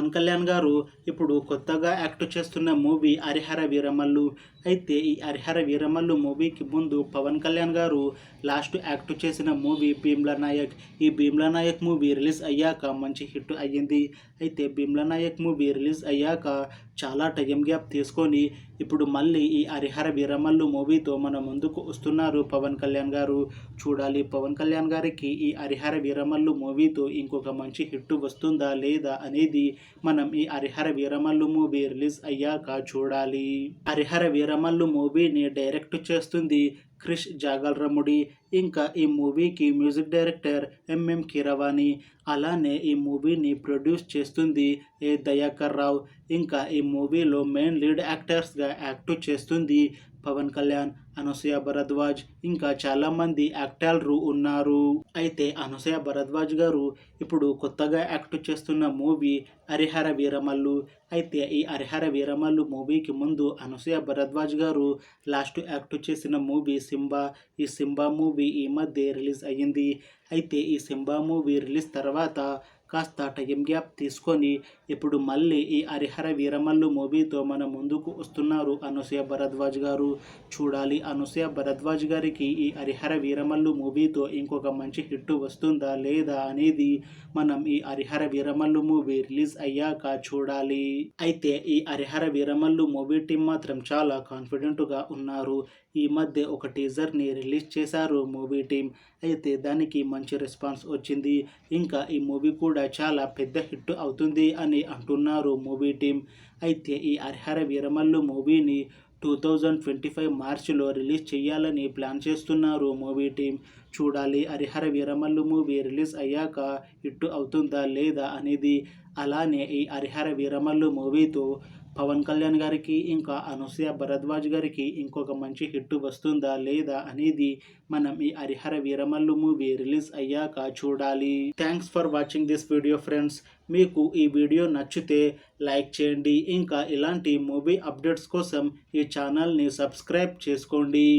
పవన్ కళ్యాణ్ గారు ఇప్పుడు కొత్తగా యాక్ట్ చేస్తున్న మూవీ హరిహర వీరమల్లు. అయితే ఈ హరిహర వీరమల్లు మూవీకి ముందు పవన్ కళ్యాణ్ గారు లాస్ట్ యాక్ట్ చేసిన మూవీ భీమ్లా నాయక్. ఈ భీమ్లా నాయక్ మూవీ రిలీజ్ అయ్యాక మంచి హిట్ అయ్యింది. అయితే భీమ్లా నాయక్ మూవీ రిలీజ్ అయ్యాక చాలా టైం గ్యాప్ తీసుకొని ఇప్పుడు మళ్ళీ ఈ హరిహర వీరమల్లు మూవీతో మన ముందుకు వస్తున్నారు పవన్ కళ్యాణ్ గారు. చూడాలి పవన్ కళ్యాణ్ గారికి ఈ హరిహర వీరమల్లు మూవీతో ఇంకొక మంచి హిట్ వస్తుందా లేదా అనేది మనం ఈ హరిహర వీరమల్లు మూవీ రిలీజ్ అయ్యాక చూడాలి. హరిహర వీరమల్లు మూవీని డైరెక్ట్ చేస్తుంది క్రిష్ జాగల్రముడి. ఇంకా ఈ మూవీకి మ్యూజిక్ డైరెక్టర్ ఎంఎం కీరవాణి. అలానే ఈ మూవీని ప్రొడ్యూస్ చేస్తుంది ఏ దయాకర్ రావు. ఇంకా ఈ మూవీలో మెయిన్ లీడ్ యాక్టర్స్గా యాక్ట్ చేస్తుంది పవన్ కళ్యాణ్, అనసూయ భరద్వాజ్, ఇంకా చాలామంది యాక్టర్లు ఉన్నారు. అయితే అనసూయ భరద్వాజ్ గారు ఇప్పుడు కొత్తగా యాక్ట్ చేస్తున్న మూవీ హరిహర వీరమల్లు. అయితే ఈ హరిహర వీరమల్లు మూవీకి ముందు అనసూయ భరద్వాజ్ గారు లాస్ట్ యాక్ట్ చేసిన మూవీ సింబా. ఈ సింబా మూవీ ఈ మధ్య రిలీజ్ అయ్యింది. అయితే ఈ సింబా మూవీ రిలీజ్ తర్వాత కాస్త టైం గ్యాప్ తీసుకొని ఇప్పుడు మళ్ళీ ఈ హరిహర వీరమల్లు మూవీతో మన ముందుకు వస్తున్నారు అనసూయ భరద్వాజ్ గారు. చూడాలి అనసూయ భరద్వాజ్ గారికి ఈ హరిహర వీరమల్లు మూవీతో ఇంకొక మంచి హిట్ వస్తుందా లేదా అనేది మనం ఈ హరిహర వీరమల్లు మూవీ రిలీజ్ అయ్యాక చూడాలి. అయితే ఈ హరిహర వీరమల్లు మూవీ టీం మాత్రం చాలా కాన్ఫిడెంట్గా ఉన్నారు. ఈ మధ్య ఒక టీజర్ని రిలీజ్ చేశారు మూవీ టీం. అయితే దానికి మంచి రెస్పాన్స్ వచ్చింది. ఇంకా ఈ మూవీ కూడా చాలా పెద్ద హిట్ అవుతుంది అని అంటున్నారు మూవీ టీం. అయితే ఈ హరిహర వీరమల్లు మూవీని 2025 మార్చిలో రిలీజ్ చేయాలని ప్లాన్ చేస్తున్నారు మూవీ టీం. చూడాలి హరిహర వీరమల్లు మూవీ రిలీజ్ అయ్యాక హిట్ అవుతుందా లేదా అనేది. అలానే ఈ హరిహర వీరమల్లు మూవీతో పవన్ కళ్యాణ్ గారికి ఇంకా అనసూయ భరద్వాజ్ గారికి ఇంకొక మంచి హిట్ వస్తుందా లేదా అనేది మనం ఈ హరిహర వీరమల్లు మూవీ రిలీజ్ అయ్యాక చూడాలి. Thanks for watching this video friends. మీకు ఈ వీడియో నచ్చితే లైక్ చేయండి. ఇంకా ఇలాంటి మూవీ అప్డేట్స్ కోసం ఈ ఛానల్ని సబ్స్క్రైబ్ చేసుకోండి.